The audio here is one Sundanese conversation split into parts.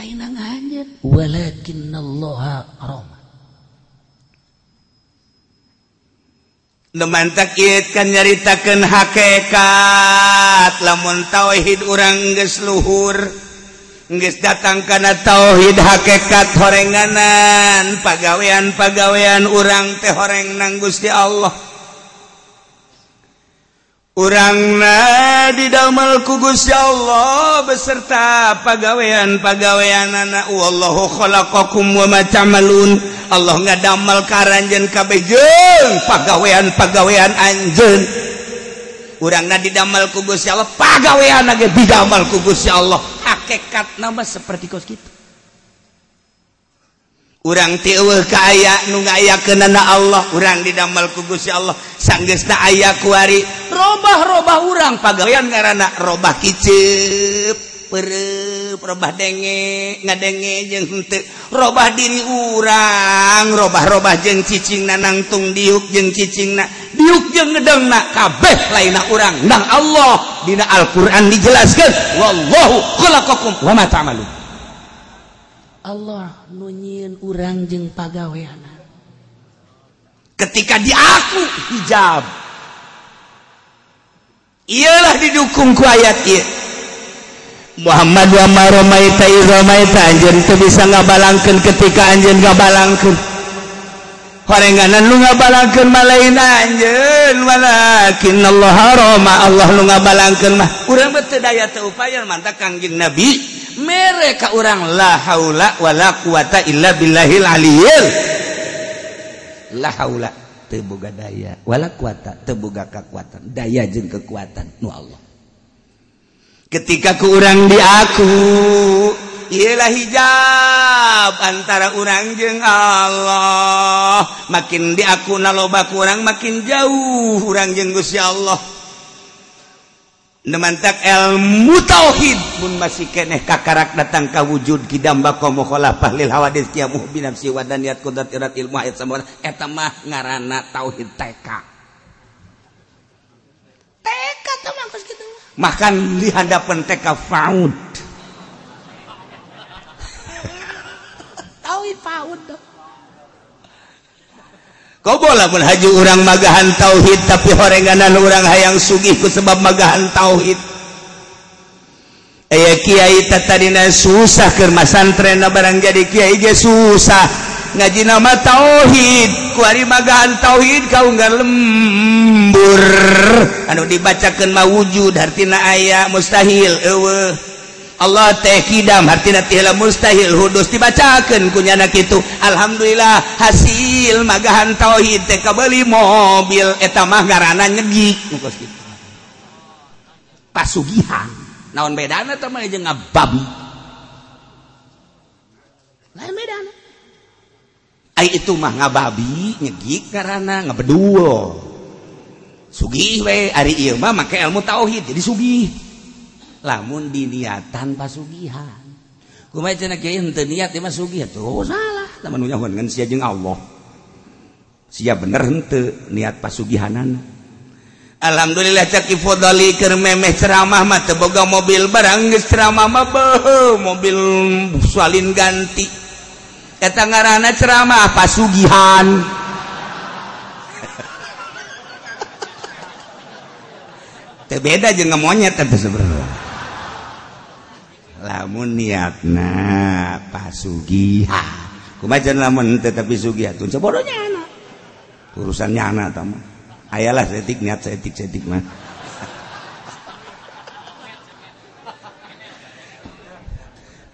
lain ngajen walakinnallaha arama Nemantak ieu kan nyaritakeun hakikat lamun tauhid urang geus luhur geus datang kana tauhid hakikat horenganan pagawean-pagawean urang teh horeng nang Gusti Allah urangna didamel ku Gusti Allah beserta pagawean-pagaweanana wallahu khalaqakum wa ma ta'malun Allah ngadamel karanjeun kabeh jeung pagawean-pagawean anjeun urangna didamel ku Gusti Allah pagaweanna ge didamel ku Gusti Allah hakikatna mah saperti kos kitu urang teh eueuh ka aya nu ngayakeunana Allah urang didamel ku Gusti Allah sanggeusna aya kuari robah urang pagawean ngaranna robah kiceup pereup robah denge ngadenge jeung henteu robah diri urang robah jeung cicingna nangtung diuk jeung cicingna diuk jeung ngedengna kabeh lainna urang nang Allah dina Al-Qur'an dijelaskeun wallahu khalaqakum wa ma ta'malun Allah nu nyieun urang jeung pagaweana ketika diaku hijab iyalah didukung ku ayat ieu Muhammad wa ma ramaita iz ramaita anjeun teu bisa ngabalangkeun ketika anjeun ngabalangkeun horenganan lu ngabalangkeun mah lain anjeun walakinnallaha rama Allah nu ngabalangkeun mah urang teu daya teu upaya mantap Kangjeng Nabi mere ka urang la haula wala quwata illa billahil aliyil la haula teu boga daya wala quwata teu boga kakuatan daya jeung kekuatan nu Allah ketika ku urang diaku ialah hijab antara urang jeung Allah makin diaku naloba ku urang makin jauh urang jeung Gusti Allah nemantak ilmu tauhid mun masih keneh kakarak datang ka wujud kidamba qomo khalafah lil hawadits qiyamuh bi nafsi wa daniyat qudrat irat ilmu ayat samawat eta mah ngaranna tauhid TK teh mah geus kitu makan di hadapan TK faud tauhid faud kobola mun haji urang magahan tauhid tapi horenganan urang hayang sugih ku sebab magahan tauhid aya kiai tatadina susah keur masantrenna barang jadi kiai ge susah ngaji nama tauhid kuari magahan tauhid kaunggar lembur anu dibacakeun mah wujud hartina aya mustahil eueuh Allah teh kidam hartina teh mustahil hudus dibacakeun kunyana kitu alhamdulillah hasil magahan tauhid teh kabeuli mobil eta mah ngaranna nyegik ngos kitu pasugihan naon bedana teh mah jeung ngababi lain bedana ai itu mah ngababi nyegik karana ngabedul sugih we ari ieu mah make ilmu tauhid jadi sugih lamun diniatan pasugihan kumaha cenah kiai henteu niat mah sugih tuh salah lamun nyahoan ngan sia jeung Allah sia bener henteu niat pasugihanana alhamdulillah cak ifodali keur memeh ceramah mah teu boga mobil barang geus ceramah mah beuh mobil salin ganti eta ngaranna ceramah pasugihan teu beda jeung ngamonyet teh sebenarnya lamun niatna pasugihan kumaha cenah lamun teu tapi sugihan tun sabodonya anak urusan nyana tah mah ayalah setik niat setik mah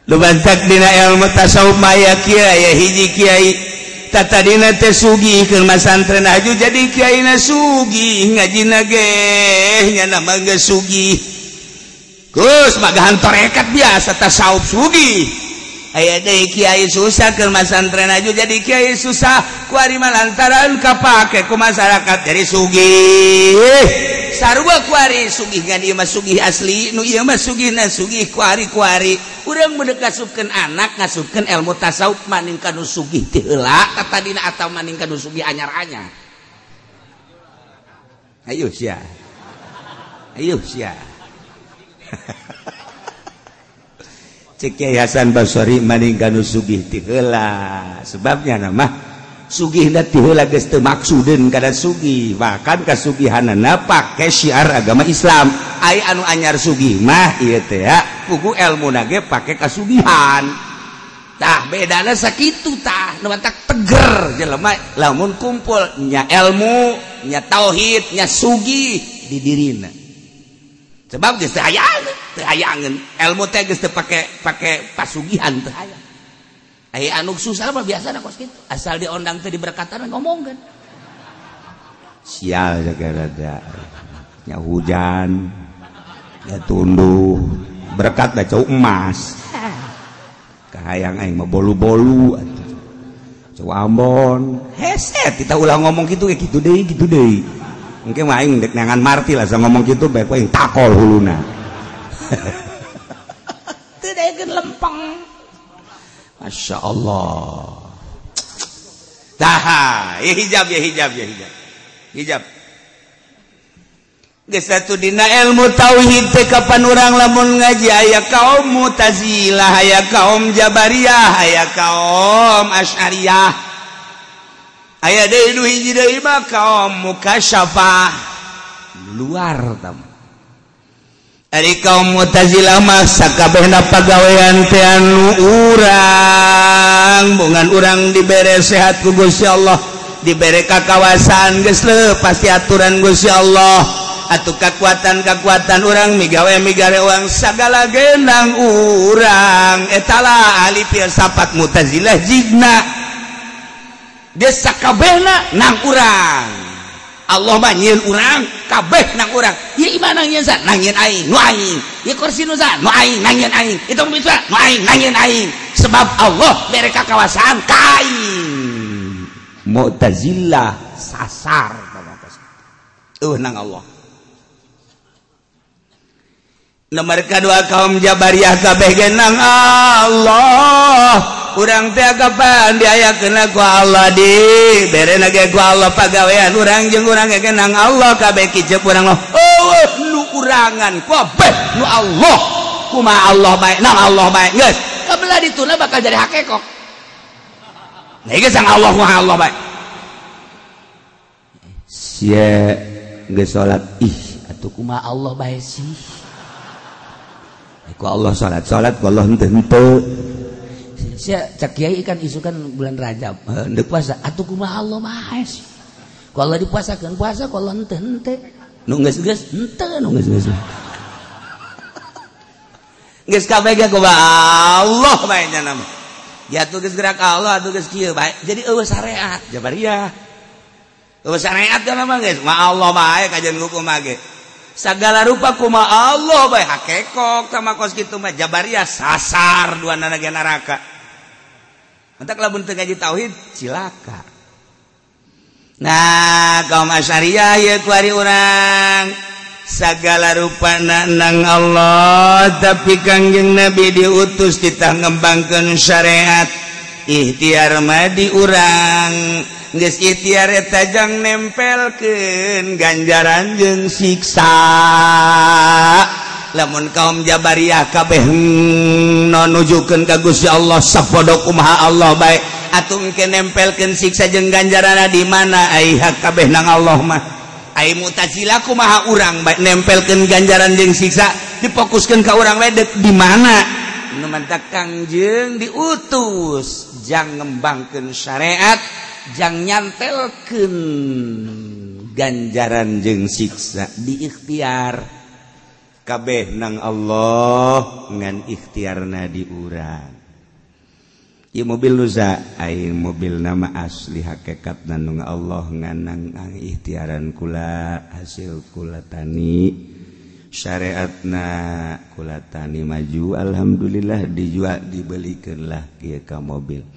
lu bantak dina ilmu tasawuf maya kiai ya hiji kiai tatadina teh sugih keur masantren aju jadi kiaina sugih ngajina ge nya mah geus sugih Gus magahan torekat biasa tasawuf sugih aya deui kiai susah keur masantren aju jadi kiai susah kuari mah lantaran kapake ku masyarakat jadi sugih sarua kuari sugih ngan ieu mah sugih asli nu ieu mah sugihna sugih kuari urang meudeuk kasupkeun anak ngasupkeun ilmu tasawuf maning kanu sugih teh heula tatadina atawa maning kanu sugih anyar-anyar ayo sia cek Kyai Hasan Basori maningkanu sugih ti heula sebabnya nama sugih da ti heula geus teu maksuden kada sugih bahkan kasugihanna pake syiar agama Islam aya anu anyar sugih mah ieu teh ya kudu elmuna ge pake kasugihan tah bedana sakitu tah nu mantak teger jelema lamun kumpul nya ilmu nya tauhid nya sugih di dirina sebab geus teu hayangeun ilmu teh geus teu pake pasugihan teu hayang aya anu susah mah biasana kos kitu asal diondang teh diberkatan ngomongkeun sial jaga nya hujan nya tunduh berkat da cau emas kahayang aing mah bolu-bolu atuh cau Ambon heset kita ulah ngomong kitu kitu deui engke mah aing dek nangan marti lah sa ngomong kitu bae aing takol huluna teu daekeun lempeng Masya Allah tah ya hijab geus satu dina ilmu tauhid teh kapan urang lamun ngaji aya kaum Mu'tazilah aya kaum Jabariyah aya kaum Asy'ariyah aya deui nu hiji deui mah kaum Mukasyafah luar tam ari kaum Mu'tazilah mah sakabehna pagawean teh anu urang bungan urang dibere sehat ku Gusti Allah dibere kakawasan geus lepas ti aturan Gusti Allah atuh kekuatan urang migare uang sagala genang urang etala ahli filsafat Mu'tazilah jigna desa kabehna nang urang Allah mah nyieun urang kabeh nang urang ieu imana nyieun sa nangieun aing nu aing ieu kursi nu sa nu aing nangieun aing itu bisa nu aing nangieun aing sebab Allah bere kakawasan ka aing Mu'tazilah sasar nang Allah nomor kedua kaum Jabariyah kabeh genang Allah urang teh kapan diayakeun ku Allah di berena ge ku Allah pagawean urang jeung urang ge genang Allah kabeh kicep urang mah nu urangan kabeh nu Allah kumaha Allah bae nang Allah bae geus kabelah dituna bakal jadi hakekok nah geus sang Allah kumaha Allah bae sia geus salat atuh kumaha Allah bae sih ku Allah salat ku Allah henteu sia cak kiai kan isukan bulan Rajab henteu puasa atuh kumaha Allah mah sih ku Allah dipuasakeun puasa ku Allah henteu nu geus henteu nu geus kabeh ge ku Allah bae nya nama ya atuh geus gerak Allah atuh geus kieu bae jadi eueuh syariat Jabariyah eueuh syariat kana mah geus ma Allah bae kajian hukum mah ge sagala rupa kumaha Allah bae hakekok sama kos kitu mah Jabariyah sasar dua nana ge neraka entak lamun teu ngaji tauhid cilaka nah kaum Asy'ariyah ye ku ari urang sagala rupana nang Allah tapi Kangjeng Nabi diutus titah ngembangkeun syariat ikhtiar mah di urang geus ikhtiar eta jang nempelkeun ganjaran jeung siksa lamun kaum Jabariyah kabeh nujukeun ka Gusti Allah sapodo kumaha Allah bae atuh engke nempelkeun siksa jeung ganjaranna di mana ai hak kabeh nang Allah mah ai Mu'tazilah kumaha urang bae nempelkeun ganjaran jeung siksa difokuskeun ka urang bae di mana nu mantak Kangjeng diutus jang ngembangkeun syariat jang nyantelkeun ganjaran jeung siksa di ikhtiar kabeh nang Allah ngan ikhtiarna di urang ieu mobil nusa aing mobil nama asli hakikatna nu Allah ngan nang ikhtiaran kula hasil kula tani syariatna kula tani maju alhamdulillah dijual dibelikeun lah kieu ka mobil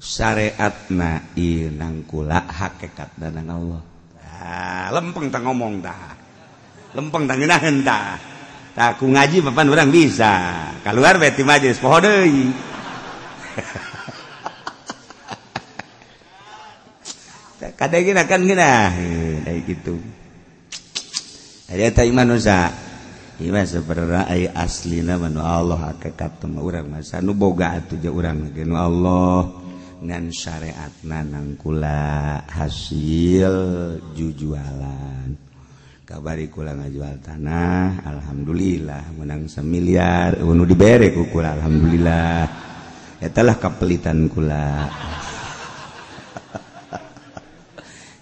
syariatna ieu nang kula hakikatna nang Allah lempeng tah ngomong tah lempeng tah ngeunaheun tah tah ku ngaji papan urang bisa kaluar bae ti majelis poho deui kadangina kan geunah da kitu ari eta iman nusa ieu mah sebenarnya aya aslina mah Allah hakikat mah urang mah sanu boga atuh ja urang ge nu Allah ngan syariatna nangkula hasil jujualan kabari kula ngajual tanah alhamdulillah menang 1 miliar nu dibere ku kula alhamdulillah eta lah kapelitan kula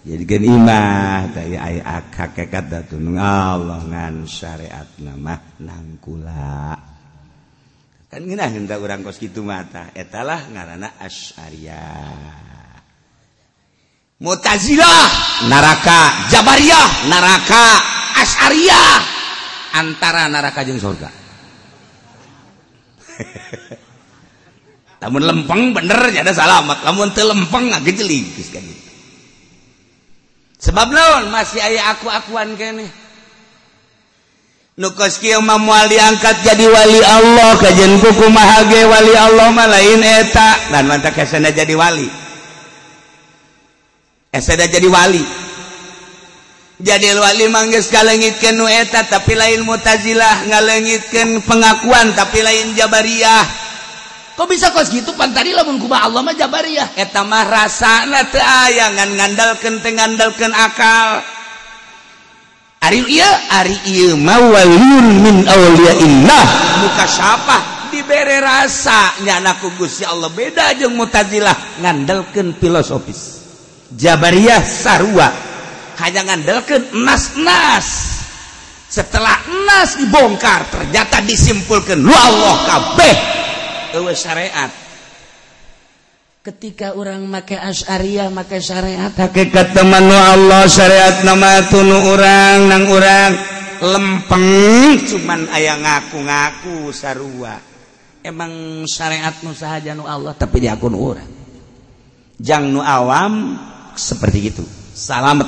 jadi kan imah dari aya hakikat datun Allah ngan syariatna mah nangkula kan geunah hendak urang kos kitu mata eta lah ngaranna Asy'ariyah Mu'tazilah neraka Jabariyah neraka Asy'ariyah antara neraka jeung surga lamun lempeng bener nya salamat lamun teu lempeng ngagejelig geus kitu sebab naon masih aya aku-akuan keneh nu kos kieu mah moal diangkat jadi wali Allah kajen kuku maha ge wali Allah mah lain eta dan mantap kesana jadi wali esada jadi wali mah geus kalengitkeun nu eta tapi lain Mu'tazilah ngalengitkeun pengakuan tapi lain Jabariyah kok bisa kos gitu pan tadi lamun kumaha Allah mah Jabariyah eta mah rasana teu aya ngan ngandalkeun teu ngandalkeun akal ari ieu mah waliun min auliyaillah mukasyafah dibere rasa nyana ku Gusti Allah beda jeung Mu'tazilah ngandalkeun filosofis Jabariyah sarua hanya ngandalkeun nas-nas setelah nas dibongkar ternyata disimpulkeun lu Allah kabeh eueuh syariat ketika orang make Asy'ariyah make syariat hakikat teman Allah syariat nama tunu urang nang urang lempeng cuman aya ngaku-ngaku sarua emang syariat nu sahaja nu Allah tapi diakun urang jang nu awam seperti itu salamet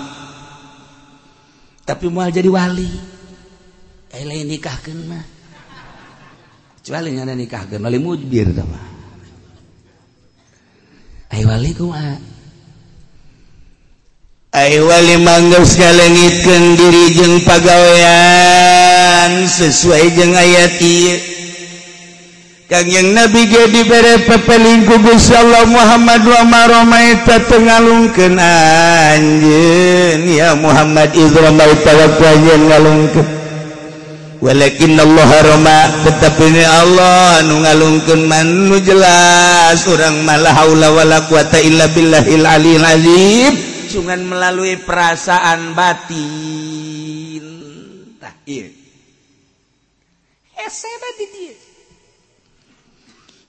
tapi moal jadi wali lain nikahkeun mah kecuali nya nikahkeun wali mujbir tah mah ai wali kumaha ai wali manggeus kalengitkeun diri jeung pagawean sesuai jeung ayat ieu Kangjeng Nabi ge dibere pepeling ku Gusti Allah Muhammad wa maromaita teu ngalungkeun anjeun ya Muhammad izramaita wa anjeun ngalungkeun walakin Allah harama tetapi ini Allah anu ngalungkeun man nu jelas urang malah haula wala quwata illa billahil aliyil azim cungan melalui perasaan batin tah ieu hesena di dieu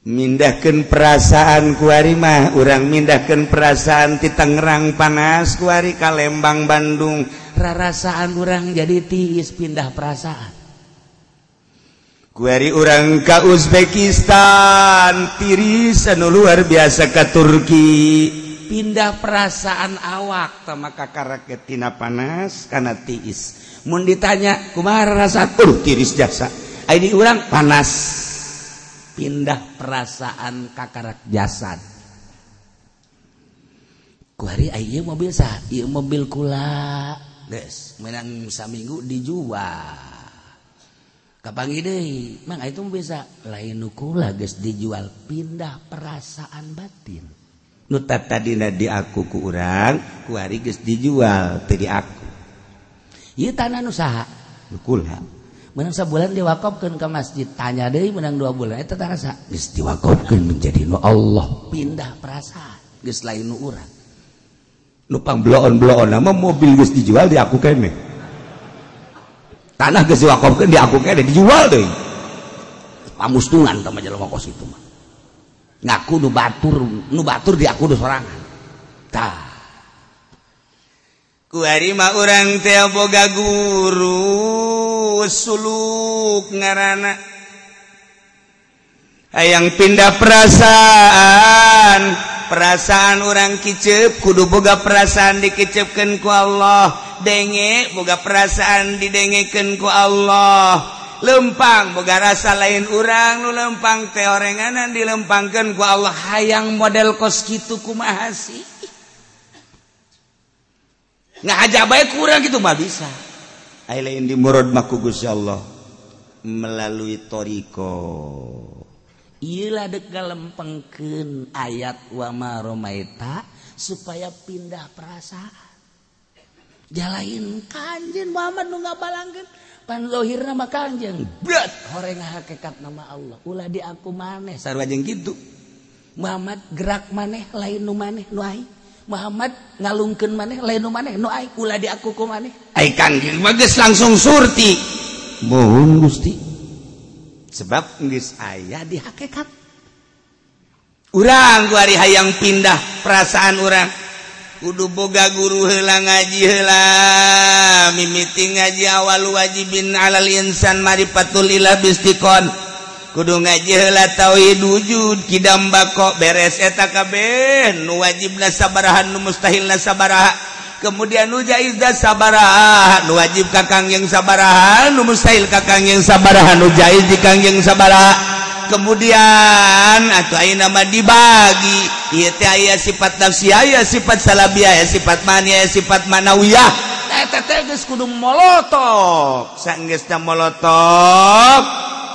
mindahkeun perasaan ku ari mah urang mindahkeun perasaan ti Tangerang panas ku ari ka Lembang Bandung rarasaan urang jadi tiis pindah perasaan kuari urang ka Uzbekistan tiris anu luar biasa ka Turki pindah perasaan awak tama kakaraket tina panas kana tiis mun ditanya kumaha rasa tiris jasa ai di urang panas pindah perasaan kakarak jasad kuari ieu mobil sah ieu mobil kula geus menang saminggu dijual kapangi deui mang itu bisa lain nu kula geus dijual pindah perasaan batin nu tadina di aku ku urang kuari geus dijual teu di aku ieu tanah nu saha nu kula menang sabulan diwakafkeun ka masjid tanya deui menang 2 bulan eta tarasa geus diwakafkeun menjadi nu Allah pindah perasaan geus lain nu urang nu pambloon-bloon mah mobil geus dijual di aku keneh tanah geus diwakafkeun di aku keneh dijual deui pamustungan tah jelema kos itu mah ngaku nu batur di aku nu sorangan tah kuari mah urang teh boga guru suluk ngarana hayang pindah perasaan orang kicep kudu boga perasaan dikicepkeun ku Allah denge boga perasaan didengekeun ku Allah lempang boga rasa lain urang nu lempang teh orenganan dilempangkeun ku Allah hayang model kos kitu kumaha sih ngahaja bae ku urang kitu mah bisa ai lain dimurad mah ku Gusti Allah melalui toriko. Iyalah dek galempengkeun ayat wa ma romaita supaya pindah perasaan. Jalain Kanjeng Muhammad nu ngabalangkeun pan zahirna mah Kanjeng berat horeng hakikat nama Allah. Ulah di aku maneh sarua jeung kitu. Muhammad gerak maneh lain nu maneh nu ai. Muhammad ngalungkeun maneh lain nu maneh nu ai. Ulah di aku ku maneh. Ai Kanjeng mah geus langsung surti. Mohon Gusti. Sebab geus aya di hakikat. Urang kuari hayang pindah perasaan urang. Kudu boga guru heula ngaji heula mimiti ngaji awal wajibin alal insan marifatul ilah bistikon kudu ngaji heula tauhid wujud kidam bako beres eta kabeh nu wajibna sabaraha nu mustahilna sabaraha kemudian nu jaizna sabaraha nu wajib ka kangjeng sabaraha nu mustahil ka kangjeng sabaraha nu jaiz di kangjeng sabaraha. Kemudian atau ayeuna mah dibagi ieu teh aya sifat nafsi aya sifat salabiyah aya sifat mani aya sifat manawiyah eta teh geus kudu molotok saenggeusna molotok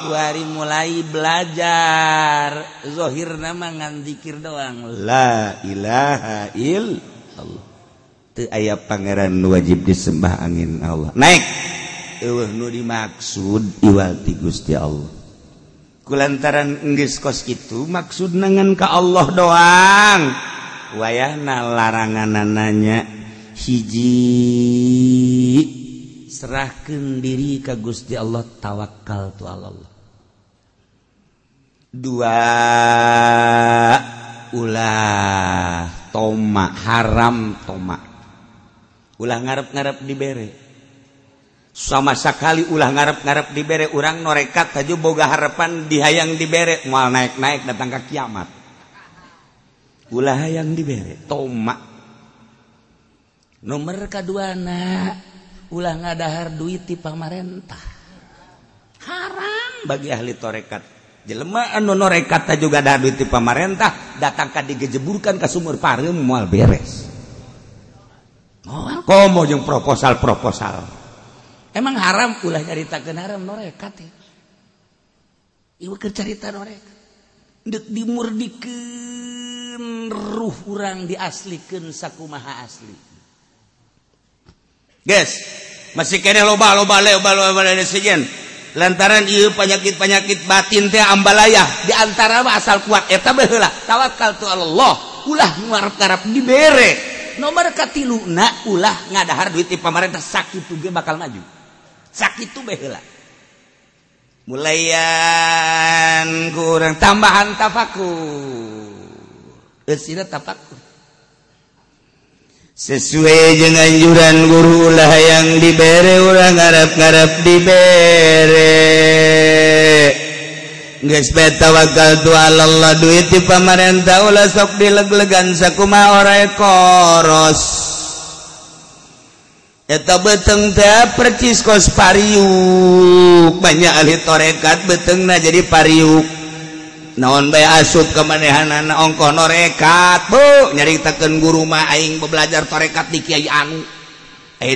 kuari mulai belajar zahirna mah ngan zikir doang la ilaha illallah teu aya pangeran nu wajib disembah angin Allah naik eueuh nu dimaksud iwal ti Gusti Allah. Kulantaran enggeus kos kitu maksudna ngan ka Allah doang. Wayahna laranganana hiji serahkeun diri ka Gusti Allah tawakal tu Allah. Dua ulah toma haram toma. Ulah ngarep-ngarep dibere. Sama sekali ulah ngarep-ngarep dibere urang norekat taju boga harapan dihayang dibere moal naik-naik datang ke kiamat ulah hayang dibere toma nomor kaduana ulah ngadahar duit ti pamarentah haram bagi ahli torekat jelema anu norekat taju gadahar duit ti pamarentah datang ka digejeburkan ka sumur pareum moal beres moal komo jeung proposal emang haram ulah nyaritakeun haram norekat ya. Ieu keur carita norekat. Deuk dimurdikeun ruh urang diaslikeun sakumaha asli. Guys, masih kene loba sejen. Lantaran ieu penyakit-penyakit batin teh ambalayah di antara asal kuat eta baheula tawakal tu Allah. Ulah ngarep-ngarep dibere. Nomor katiluna ulah ngadahar duit ti pamarentah sakitu ge bakal maju. Sakit tuh behela mulayan kurang tambahan tafakur sira tafakur sesuai dengan anjuran guru ulah yang dibere urang ngarep-ngarep dibere geus bae tawakal tu Allah duit ti pamarentah ulah sok dileg-legan sakumaha orae koros eta beteng teh percis kos pariuk banyak ahli torekat betengna jadi pariuk naon bae asup ka manehanana ongkoh norekat bu nyaritakeun guru mah aing belajar torekat di kiai anu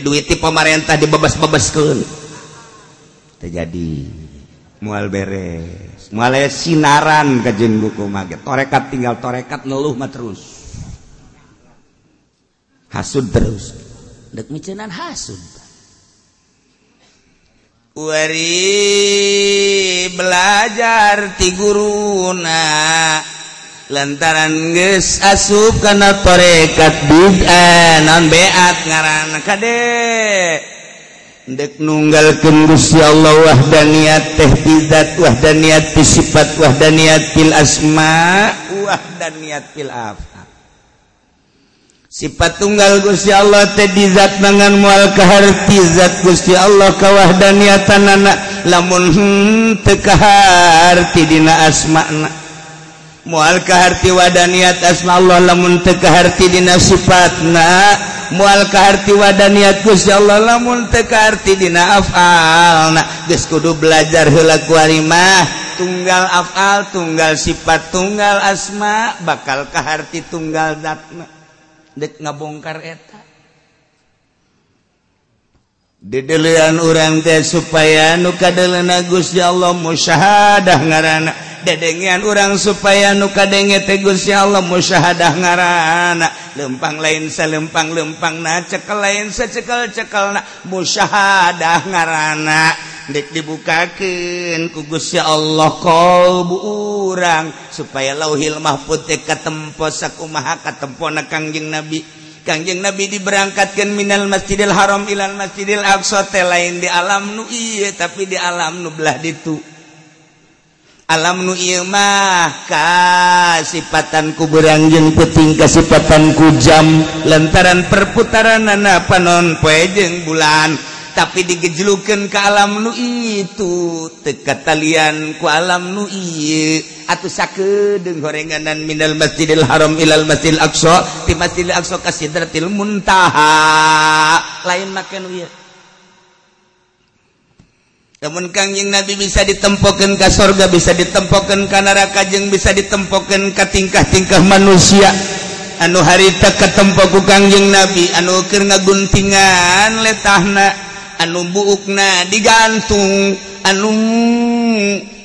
duit ti pamarentah dibebas-bebaskeun teh jadi moal beres moal sinaran ka jeung buku mah torekat tinggal torekat neluh mah terus hasud terus dek micenan hasud wari belajar ti guruna lantaran geus asup kana tarekat bid'ah naon beat ngaranna kade dek nunggalkeun Gusti Allah wahdaniyat teh zat wahdaniyat sifat wahdaniyat fil asma wahdaniyat fil af'al sifat tunggal Gusti Allah teh di zat mangan moal kaharti zat Gusti Allah kawahdaniyatana lamun teu kaharti dina asmana moal kaharti wadaniyat asma Allah lamun teu kaharti dina sifatna moal kaharti wadaniyat Gusti Allah lamun teu kaharti dina af'alna geus kudu belajar heula kuari mah tunggal af'al tunggal sifat tunggal asma bakal kaharti tunggal zatna dek ngabongkar eta Dedelean urang teh supaya nu kadeleuna Gusti Allah musyahadah ngaranna. Dedengean urang supaya nu kadenge teh Gusti Allah musyahadah ngaranna. Lempang lain salempang-lempangna, cekel lain sacekel-cekelna, musyahadah ngaranna. Dek dibukakeun ku Gusti Allah qalbu urang supaya lauhil mahfuz teh katempo sakumaha katempona Kangjeng Nabi. Kangjeng Nabi diberangkatkan minal Masjidil Haram ilal Masjidil Aqsa teh lain di alam nu ieu tapi di alam nu belah ditu. Alam nu ieu mah kasipatan ku beurang jeung peuting kasipatan ku jam lantaran perputaranana panon poe jeung bulan. Tapi digejlukeun ka alam nu itu teu katalian ku alam nu ieu atuh sakedeung gorenganan minal Masjidil Haram ilal Masjidil Aqsa ti Masjidil Aqsa ka Sidratil Muntaha lain make nu ieu. Lamun Kangjeng Nabi bisa ditempokeun ka surga bisa ditempokeun ka neraka jeung bisa ditempokeun ka tingkah-tingkah manusia anu harita katempo ku Kangjeng Nabi anu keur ngaguntingan letahna anu buukna digantung anu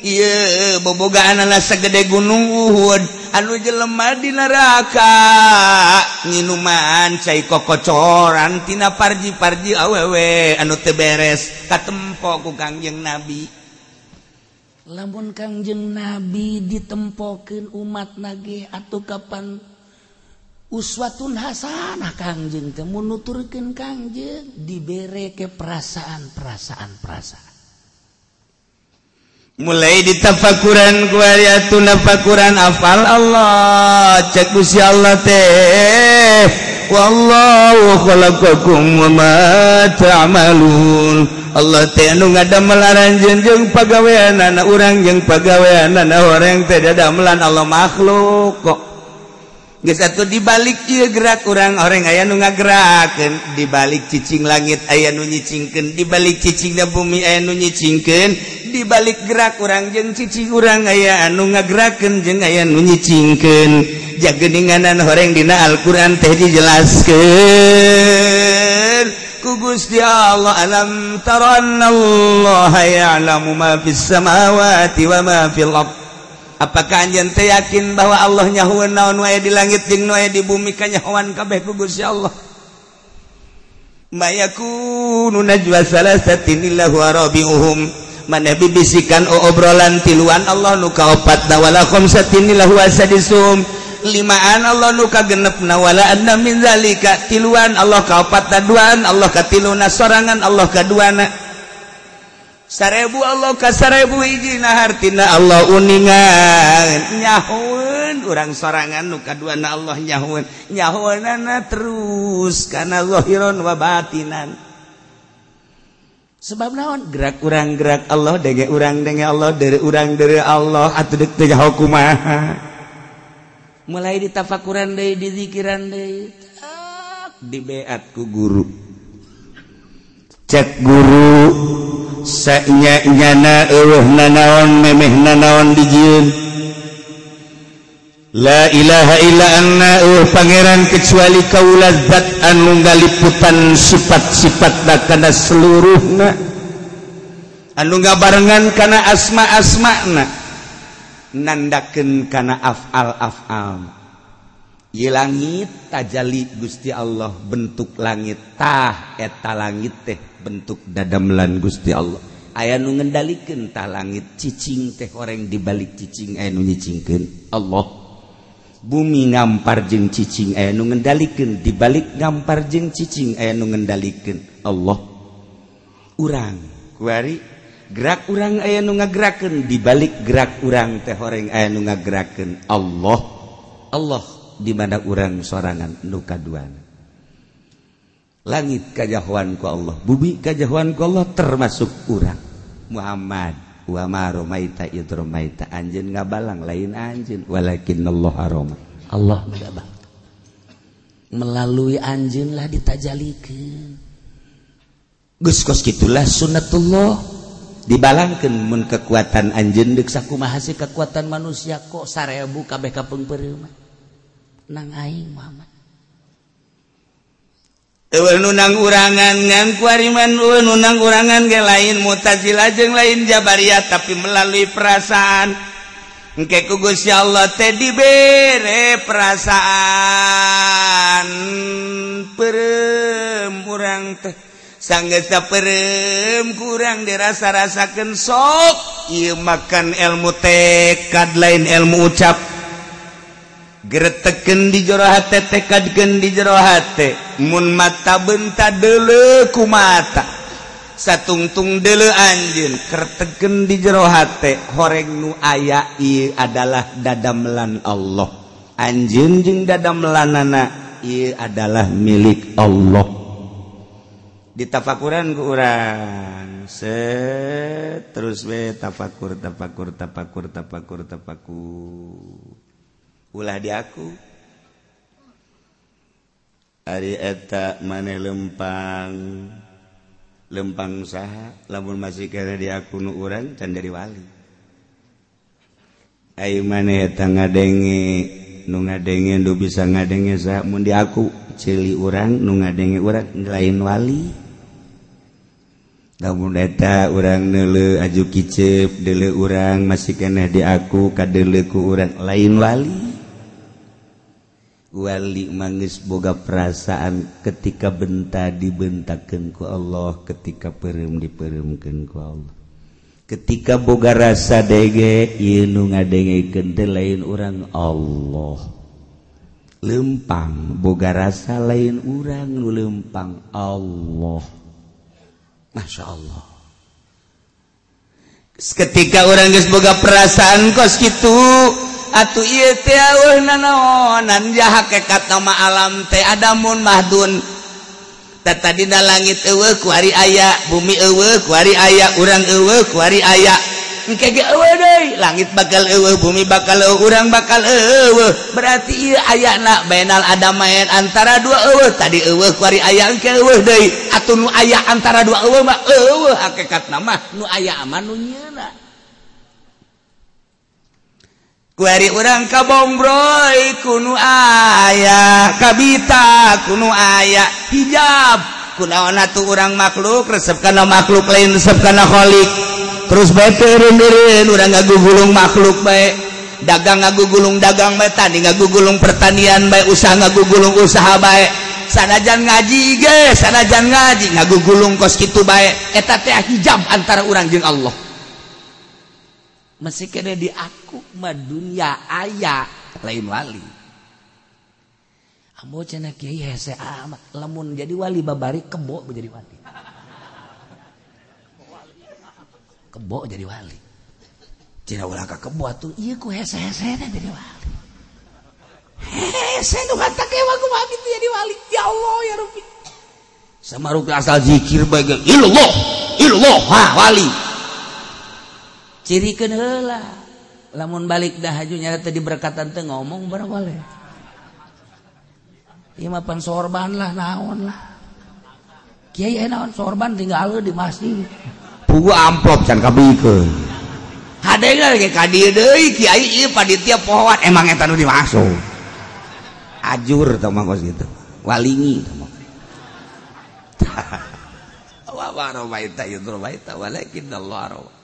ieu bobogaanna sagede gunung Uhud anu jelema di neraka nginuman cai kokocoran tina parji-parji awewe anu teu beres katempo ku Kangjeng Nabi. Lamun Kangjeng Nabi ditempokeun umatna ge atuh kapan uswatun hasanah Kangjeng teh mun nuturkeun Kangjeng dibere ke perasaan. Mulai ditafakuran ku ayatun tafakuran afal Allah cek Gusti Allah teh wallahu khalaqakum wa ma ta'malun. Allah teh anu ngadamel aranjeun jeung pagaweanana urang jeung pagaweanana horeng teh dadamelan Allah makhluk kok. Geus atuh dibalik ieu gerak urang horeng aya nu ngagerakeun dibalik cicing langit aya nu nyicingkeun dibalik cicingna bumi aya nu nyicingkeun dibalik gerak urang jeung cicing urang aya anu ngagerakeun jeung aya nu nyicingkeun jageuninganan horeng dina Al-Qur'an teh dijelaskeun ku Gusti Allah alam tarannallaha ya'lamu ma fis samawati wa ma fil ardh. Apakah anjeun teh yakin bahwa Allah nyahoeun naon wae di langit jeung nu aya di bumi kanyahoan kabeh ku Gusti Allah. Mayakunu najwa salasatin illa huwa rabi'uhum. Maneh bibisikan obrolan tiluan Allah nu kaopatna wala khamsatin illa huwa sadisuhum. Limaan Allah nu kagenepna wala adna min zalika tiluan Allah kaopatna duaan Allah katiluna sorangan Allah kaduana. 1000 Allah ka 1000 hijina hartina Allah uningan nyahoeun urang sorangan nu kaduana Allah nyahoeunana terus kana zahiran wa batinan. Sebab naon gerak urang gerak Allah denge urang denge Allah deure urang deure Allah atuh deuk teh kumaha. Mulai ditafakuran deui dizikiran deui dibeat ku guru cek guru sanya-nyana eueuhna naon memehna naon dijieun la ilaha illa anna pangeran kecuali kaula zat anu ngaliputan sifat-sifatna kana seluruhna anu ngabarengan kana asma-asmana nandakeun kana af'al-af'al. Ieu langit tajalli Gusti Allah bentuk langit tah eta langit teh bentuk dadamelan Gusti Allah aya nu ngendalikeun tah langit cicing teh horeng dibalik cicing aya nu nyicingkeun Allah bumi ngampar jeung cicing aya nu ngendalikeun dibalik ngampar jeung cicing aya nu ngendalikeun Allah urang kuari gerak urang aya nu ngagerakeun dibalik gerak urang teh horeng aya nu ngagerakeun Allah di mana urang sorangan nu kaduana. Langit kajahuan ku Allah, bumi kajahuan ku Allah termasuk urang. Muhammad wa ma romaita id romaita anjeun ngabalang lain anjeun walakinallahu harama. Allah ngabang. Melalui anjeun lah ditajalikeun. Geus kos kitulah sunnatullah dibalangkeun mun kekuatan anjeun deuk sakumaha sih kekuatan manusia kok 1000 kabeh kapeungpeureuh mah. Nang aing Muhammad nunang urangan ngan kuariman nunang urangan ge lain Mu'tazilah jeung lain Jabariyah tapi melalui perasaan engke ku Gusti Allah teh dibere perasaan perem urang teh sanggeus perem kurang dirasa-rasakeun sok ieu makan ilmu tekad lain ilmu ucap geretekeun di jero hate tekadkeun di jero hate mun mata benta deuleu ku mata satungtung deuleu anjeun kertekeun di jero hate horeng nu aya ieu adalah dadamelan Allah anjeun jeung dadamelanana ieu adalah milik Allah ditafakuran ku urang terus we tafakur ulah di aku ari eta maneh lempang saha lamun masih kere di aku nu urang can jadi wali ai maneh eta ngadenge nu ngadenge nu bisa ngadenge saha mun di aku cili urang nu ngadenge urang lain wali lamun eta urang neuleu aju kicep deuleu urang masih keneh di aku kadeuleu ku urang lain wali wali manggeus boga perasaan ketika benta dibentakeun ku Allah ketika peureum dipeureumkeun ku Allah ketika boga rasa dege ieu nu ngadengekeun teh lain urang Allah lempang boga rasa lain urang nu lempang Allah Masya Allah ketika orang geus boga perasaan kos kitu atuh ieu teh eueuhna naonan ja hakikat nama alam teh adamun mahdun tata dina langit eueuh ku ari aya bumi eueuh ku ari aya urang eueuh ku ari aya engke ge eueuh deui langit bakal eueuh bumi bakal eueuh urang bakal eueuh berarti ieu ayana bainal adamain antara dua eueuh tadi eueuh ku ari aya engke eueuh deui atuh nu aya antara dua eueuh mah eueuh hakikatna mah nu aya mah nu nyieuna kuari urang kabombroy kuno aya kabita kuno aya hijab kunaon atuh urang makhluk resep kana makhluk lain resep kana khaliq terus bae teureun-eureun urang ngagugulung makhluk bae dagang ngagugulung dagang bae tani ngagugulung pertanian bae usaha ngagugulung usaha bae sanajan ngaji ge sanajan ngaji ngagugulung kos kitu bae eta teh hijab antara urang jeung Allah masih kena di aku mah dunia aya lain wali ambo cenah kiai hese amat lamun jadi wali babari kebo jadi wali kebo jadi wali cenah ulah ka kebo atuh ieu ku hese-hesena jadi wali hese nu hantak ewa kumaha kitu jadi wali ya Allah ya Rabbi samaruk asal zikir bae illallah ha wali cirikeun heula lamun balik dah haju nyata di berkatan teh ngomong barang wale ieu mah pan sorban lah naon lah kiai aya naon sorban tinggal di masjid pugu amplop can kabikeun hadengan ge ka dieu deui kiai ieu panitia pohon emang eta nu dimaksud ajur tah mah kos kitu walingi tah mah wa barobaita yudrobaita walakin Allah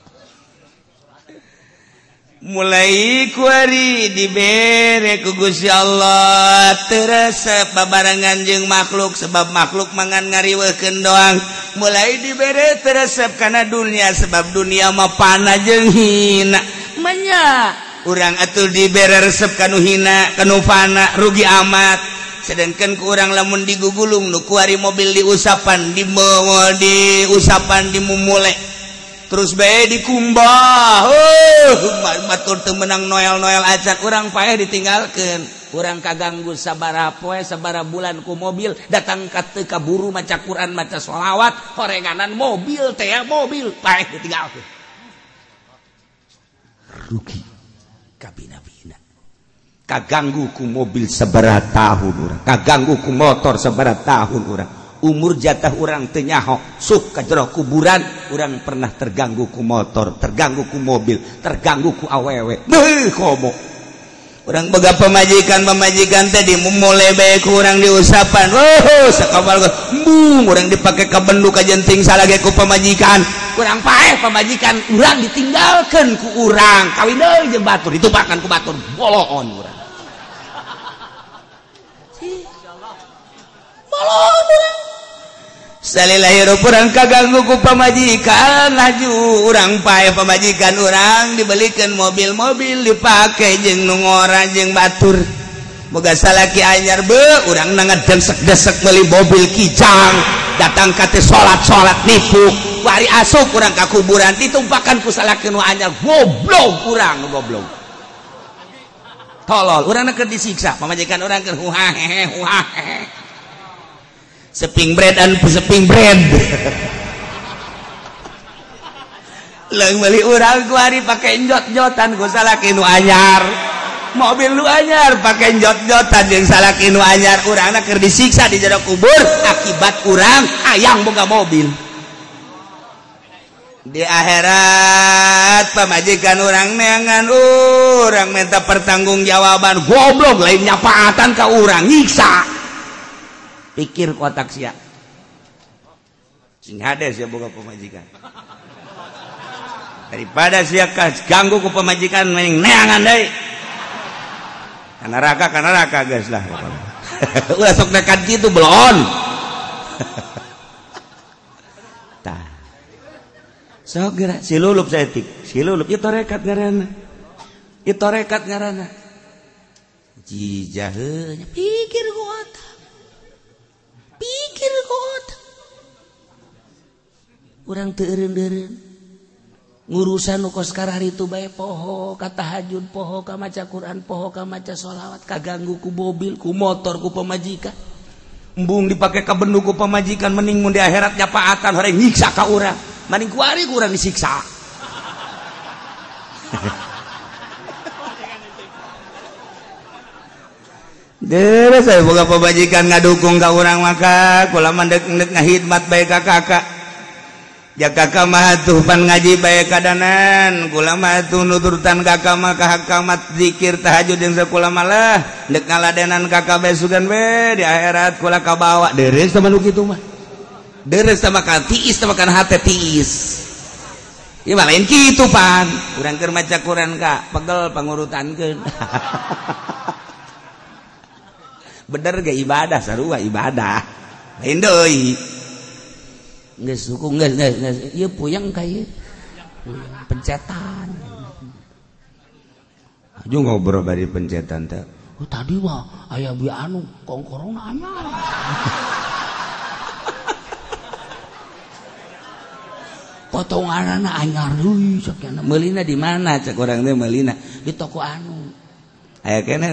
mulai kuari dibere ku Gusti Allah terasa babarengan jeung makhluk sebab makhluk mangan ngariweukeun doang mulai dibere terasa kana dunia sebab dunia mah pana jeung hina manya urang atuh dibere resep kanu hina kanu pana rugi amat sedangkan ku urang lamun digugulung nu kuari mobil diusapan diusapan dimumule terus bae dikumbah batur teu meunang noel-noel acan urang paeh ditinggalkeun urang kaganggu sabaraha poe sabaraha bulan ku mobil datang ka teu kaburu maca Quran maca sholawat horenganan mobil teh mobil paeh ditinggalkeun rugi kabina-bina kaganggu ku mobil sabaraha tahun urang kaganggu ku motor sabaraha tahun urang umur jatah urang teu nyaho suk ka jero kuburan urang pernah terganggu ku motor terganggu ku mobil terganggu ku awewe beuh komo Urang boga pemajikan teh dimulai bae kurang diusapan sakapal urang dipake ka bendu ka jenting salage ku pamajikan urang paeh pamajikan urang ditinggalkeun ku urang kawin deui jeung batur ditupakan ku batur boloon urang boloon urang salila hirup urang kaganggu ku pamajikan laju urang paeh pamajikan urang dibelikeun mobil-mobil dipake jeung nu ngora jeung batur boga salaki anyar beuh urang ngadesek-desek meuli mobil kijang datang ka teh salat nipu wari asup urang ka kuburan ditumpakan ku salaki nu anyar goblok urang goblok tolol urang keur disiksa pamajikan urang keur huhahe seping bread leung meuli urang ku hari pake njot-njotan ku salaki nu anyar mobil nu anyar pake njot-njotan jeung salaki nu anyar urangna keur disiksa di jero kubur akibat urang hayang boga mobil di akhirat pamajikan urang neangan urang minta pertanggungjawaban goblok lain nyapaatan ka urang nyiksa pikir kotak sia sing hades ya boga pemajikan daripada sia ganggu ku pemajikan mending neangan deui kana raka geus lah ulah sok dekat kitu belon tah sok geura silulup saeutik silulup ieu torekat ngaranna jijaheunya pikir ku otak urang teu eureun-eureun ngurusan nu kos karari itu bae poho ka tahajud poho ka maca Quran poho ka maca sholawat kaganggu ku mobil ku motor ku pamajikan embung dipake ka bendu ku pamajikan mending mun di akhirat nyapaatan horeng nyiksa ka urang mending ku ari ku urang disiksa Deres saya boga pamajikan ngadukung ka urang maka kula mandek ngahidmat bae ka kakak ja kakak mah tuh pan ngaji bae kadanan kula mah tuh nuturtan kakak mah ka hakamat zikir tahajud jeung sakula malah dek ngaladenan kakak bae sugan we di akhirat kula kabawa deres sama nu kitu mah deres sama ka tiis sama kana hate tiis ieu mah lain kitu pan urang keur maca Quran ka pegel pangurutankeun bener ge ibadah sarua ibadah lain deui geus suku geus ieu puyeng ka ieu pencetan aju ngobrol bari pencetan teh tadi mah aya bi anu kongkorongna anyar potonganna anyar deui sakena meulina di mana cek urang teh meulina di toko anu aya keneh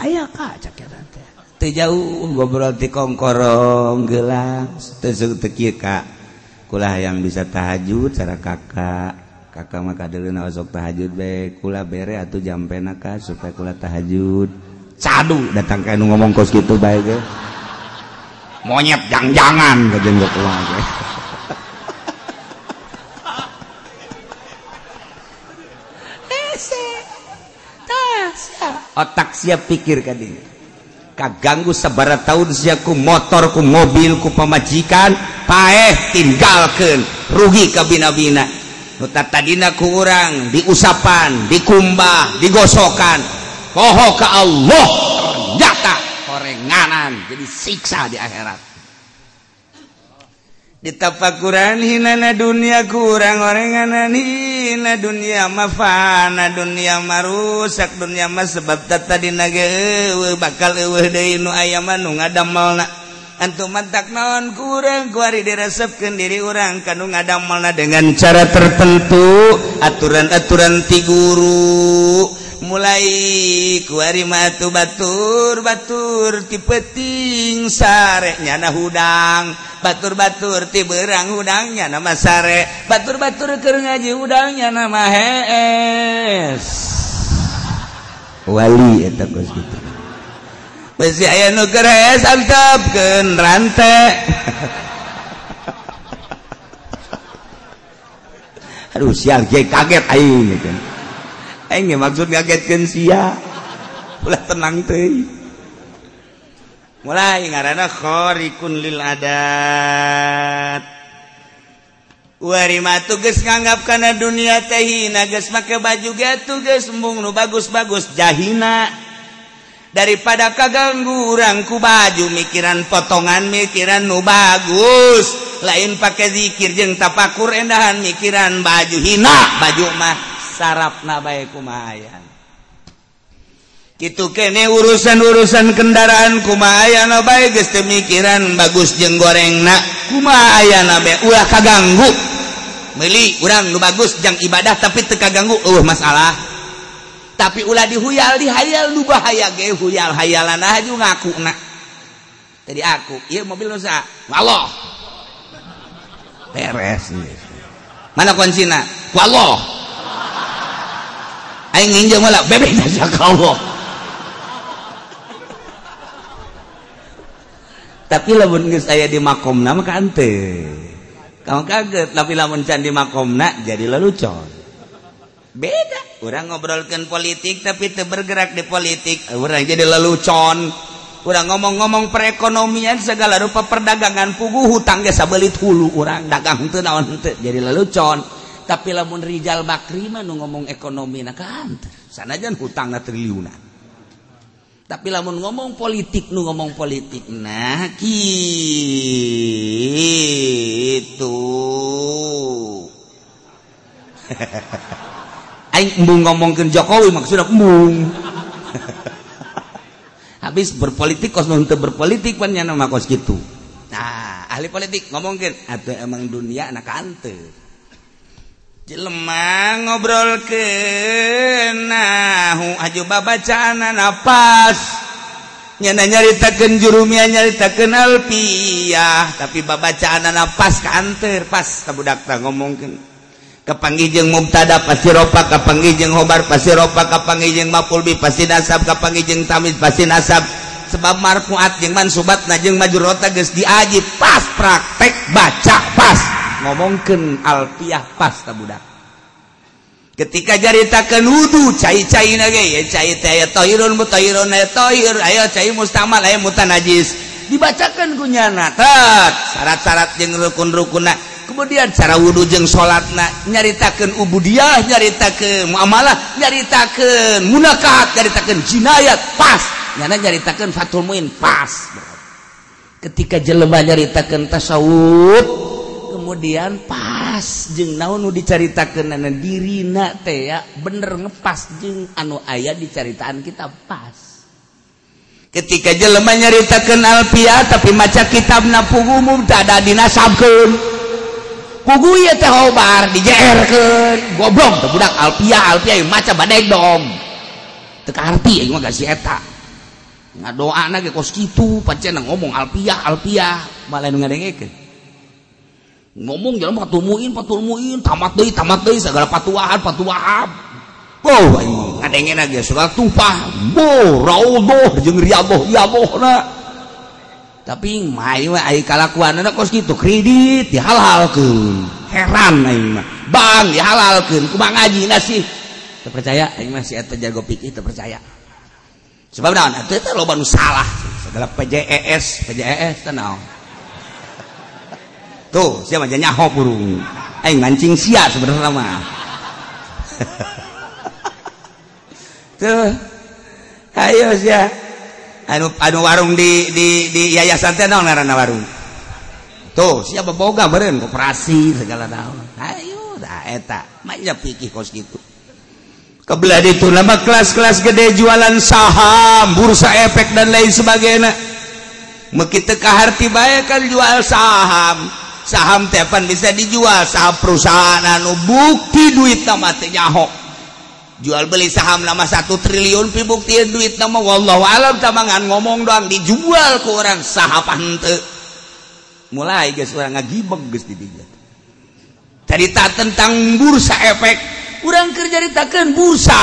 aya ka cek teh teu jauh ngobrol ti kongkorong geulang teu kieu ka kula hayang bisa tahajud cara kakak mah kadeulina osok tahajud bae kula bere atuh jampena ka supaya kula tahajud cadu datang ka anu ngomong kos kitu bae ge monyet jang-jangan ka jeung kula ge otak siap pikir ka dieu kaganggu sabaraha taun sia ku motor ku mobil ku pamajikan paeh tinggalkeun rugi ka bina-bina nu tadina ku urang diusapan dikumbah digosokan poho ka Allah ternyata horenganan jadi siksa di akhirat ditapakuran hinana dunia kurang orenganan hina dunia mah fana dunia mah rusak dunia mah sebab tadina ge bakal eueuh deui nu aya mah nu ngadamelna antum mantak naon kurang kuari diresepkeun diri urang kanu ngadamelna dengan cara tertentu aturan-aturan ti guru mulai kuari mah tu batur ti peuting sare nyana hudang batur ti beurang hudangnya nama sare batur keur ngaji hudangnya nama hees wali eta geus kitu besi aya nu keur hees antepkeun rante aduh sial ge kaget aing gitu aing maksud ngagetkeun sia ulah tenang teuing mulai ngaranna khariqun lil adat wari mah tugas nganggap kana dunia teh hina geus make baju gatu geus embung nu bagus-bagus jahina daripada kaganggu urang ku baju mikiran potongan mikiran nu bagus lain pake zikir jeung tapakur endahan mikiran baju hina baju mah sarapna bae kumaha kitu kene urusan-urusan kendaraan kumaha ayana bae geus teu mikiran bagus jeung gorengna kumaha ayana bae ulah kaganggu meuli urang nu bagus jang ibadah tapi teu kaganggu masalah tapi ulah dihuyal dihayal nu bahaya ge huyal hayalan aja ngakuna tadi aku ieu mobil nu saha Allah beres mana kuncina ku Allah aing nginjeng malah bebek ka Allah tapi lamun geus aya di makomna mah kan teu kamu kaget tapi lamun can di makomna jadi lelucon beda orang ngobrolkan politik tapi teu bergerak di politik orang jadi lelucon orang ngomong-ngomong perekonomian segala rupa perdagangan puguh hutang ge sabelit hulu orang dagang teu naon teu jadi lelucon tapi lamun Rijal Bakri mah nu ngomong ekonomi na kan sanajan hutangna triliunan tapi lamun ngomong politik nu ngomong politik nah kitu aing embung ngomongkeun Jokowi maksudna embung habis berpolitik kos nu teu berpolitik pan nya mah kos kitu nah ahli politik ngomongkeun atuh emang dunia anak hanteu jelema ngobrolkeun nahu aju babacaan napas nyana nyaritakeun jurumia nyaritakeun alfiyah tapi babacaan napas kanteur pas budak teh ngomongkeun kapanggih jeung mubtada pasti rofa kapanggih jeung khobar pasti rofa kapanggih jeung maf'ul bih pasti nasab kapanggih jeung tamiz pasti nasab sebab marfuat jeung mansubatna jeung majrurata geus diaji pas praktek baca pas ngomongkeun alfiyah pas ta budak ketika jaritakeun wudu cai-caina ge ya cai teh aya tahirun mutahhirun aya tahir aya cai mustamal aya mutanajis dibacakeun ku nyana tet syarat-syarat jeung rukun-rukunna kemudian cara wudu jeung salatna nyaritakeun ubudiyah nyaritakeun muamalah nyaritakeun munakat nyaritakeun jinayat pas nyana nyaritakeun fathul muin pas ketika jelema nyaritakeun tasawuf kemudian pas jeung naon nu dicaritakeunana dirina teh ya bener ngepas jeung anu aya dicaritaan kita pas ketika jelema nyaritakeun alfiyah tapi maca kitabna puguh mubtada dinasabkeun puguh ieu teh hobar dijeerkeun goblok teh budak alfiyah maca badeg dong teu karti aing mah gasi eta ngadoana ge kos kitu pancen ngomong alfiyah malah nu ngadengekeun ngomong jelema fatul muin tamat deui segala patuahan oh aing ngadengena ge surah tufah raudhah jeung riyadhah tapi mai mah ai kalakuanna kos kitu kredit dihalalkeun heran aing mah bang dihalalkeun kumaha ngajina sih teu percaya aing mah si eta jago pikir teu percaya sebab naon atuh teh loba nu salah segala PJES teh naon tuh sia mah nyaho burung aing mancing sia sebenarnya mah tuh ayo sia anu warung di yayasan teh naon ngaranna warung tuh siapa boga beureun koperasi segala naon ayo da eta mah nya pikir kos kitu kebelah ditu nama kelas-kelas gede jualan saham bursa efek dan lain sebagainya meuki teu kaharti bae kan jual saham teh pan bisa dijual saham perusahaan anu bukti duit mah teh nyaho jual beli saham nama 1 triliun pibuktian duit nama wallahu alam tamangan ngomong doang dijual ke orang sahapan teu mulai geus urang ngagibeg geus di dieu cerita tentang bursa efek urang keur caritakeun bursa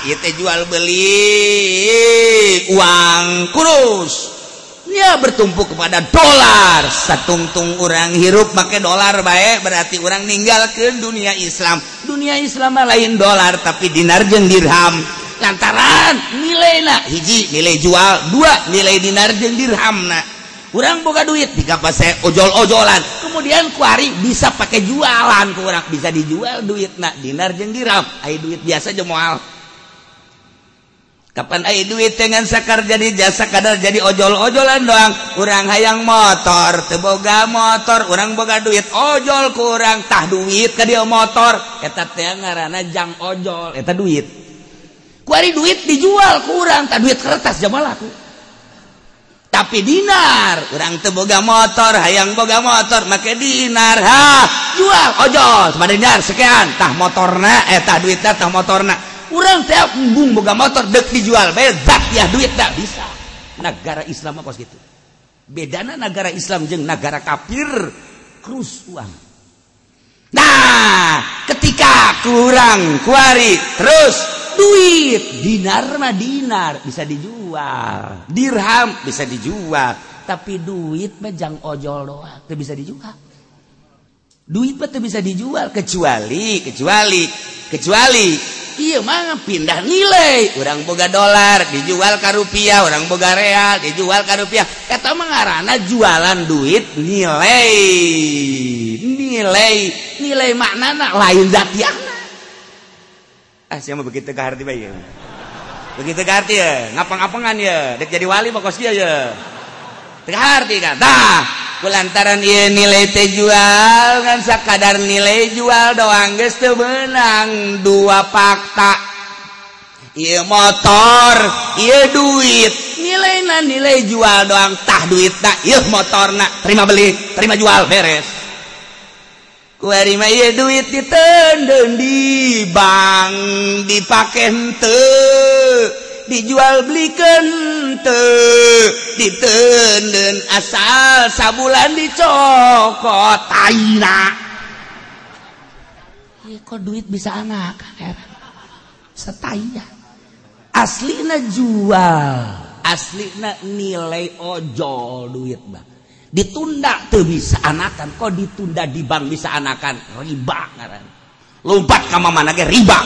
ieu teh jual beli uang kurus ya bertumpu kepada dolar. Satungtung orang hirup make dolar baik berarti orang ninggalkeun dunia Islam. Dunia Islam mah lain dolar tapi dinar jeung dirham. Lantaran nilainya hiji nilai jual, dua nilai dinar jeung dirhamna. Urang boga duit dikapase ojol-ojolan, kemudian kuari bisa pakai jualan ku urang, bisa dijual duitna dinar jeung dirham. Ai duit biasa jeung moal. Kapan ai duit dengan sakar jadi jasa kadar jadi ojol-ojolan doang. Urang hayang motor teu boga motor, urang boga duit ojol ku urang tah duit ka dieu motor eta teh ngaranna jang ojol eta duit. Kuari duit dijual ku urang tah duit kertas jamalah ku. Tapi dinar urang teu boga motor hayang boga motor make dinar jual ojol sama dinar sekian tah motorna tah duitna tah motorna. Urang teh embung boga motor dek dijual bae zat ya duit dah bisa. Negara Islam apa gitu. Bedana negara Islam jeung negara kafir krus uang. Nah, ketika kurang kuari terus duit dinar mah dinar bisa dijual, dirham bisa dijual, tapi duit mah jang ojol doang teu bisa dijual. Duit mah teu bisa dijual kecuali iya mah pindah nilai. Urang boga dolar dijual ka rupiah, urang boga real dijual ka rupiah. Eta mah ngaranna jualan duit nilai maknana lain zatiana. Sia mah begitu ka harti bae. Begitu ka harti ya, ngapang-apangan ya, dek jadi wali mah kos kieu ya. Teu harti kan. Tah kulantaran ieu nilai teh jual kan sakadar nilai jual doang geus teu beunang. Dua fakta ieu motor ieu duit nilaina nilai jual doang tah duitna ieu motorna terima beli terima jual beres. Kuari mah ieu duit diteundeun di bank dipake henteu dijual belikeun teu diteundeun asal sabulan dicokot taina. Ieu kok duit bisa anak heran. Setaya. Aslina jual, aslina nilai ojol duit mah. Ditunda teu bisa anakan, kok ditunda di bank bisa anakan riba ngaran. Lompat ka mamana ge riba.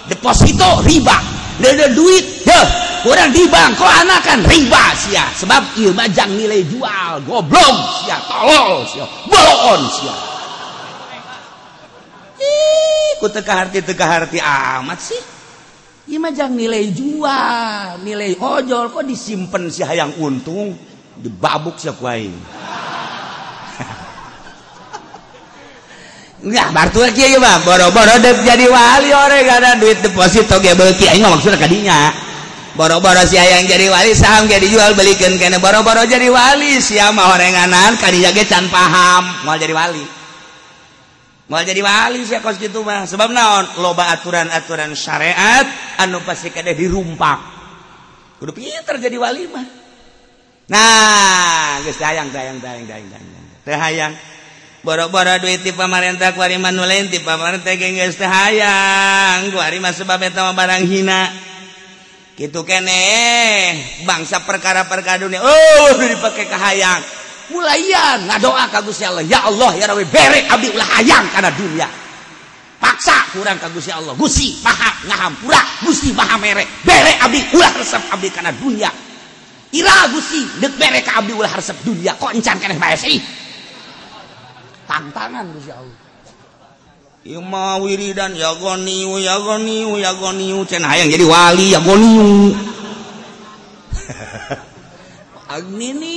Deposito riba. Ada duit deh kurang di bank kok anakan riba sia sebab ieu mah jang nilai jual goblok sia tolol sia bolon sia. Ku teu kaharti amat sih. Ieu mah jang nilai jual nilai ojol kok disimpen si hayang untung dibabuk sia ku aing. Enggak, bartu kieu mah boro-boro dep jadi wali orek ada duit deposito ge beuki aing mah maksudna ka dinya. Boro-boro si hayang jadi wali saham ge dijual belikeun keneh boro-boro jadi wali sia mah horenganan ka dinya ge can paham moal jadi wali. Moal jadi wali sia kos kitu mah sebab naon loba aturan-aturan syariat anu pasti kadeh dirumpak. Kudu pinter jadi wali mah. Nah, geus hayang. Teu hayang boro-boro duit ti pamarentah kuari mah nu lain ti pamarentah ge geus teu hayang kuari mah sebab eta mah barang hina kitu keneh bangsa perkara-perkara dunia dipake ka hayang mulaian ngadoa ka Gusti Allah ya Allah ya Rabbi bere abdi ulah hayang kana dunia paksa kurang ka Gusti Allah Gusti maha ngahampura Gusti maha mere bere abdi ulah resep abdi kana dunia ira Gusti deuk bere ka abdi ulah resep dunia kok encan keneh bae sih tantangan Gusti Allah. Ieu mah wiridan ya goniu cenah hayang jadi wali ya goniu. Agnini.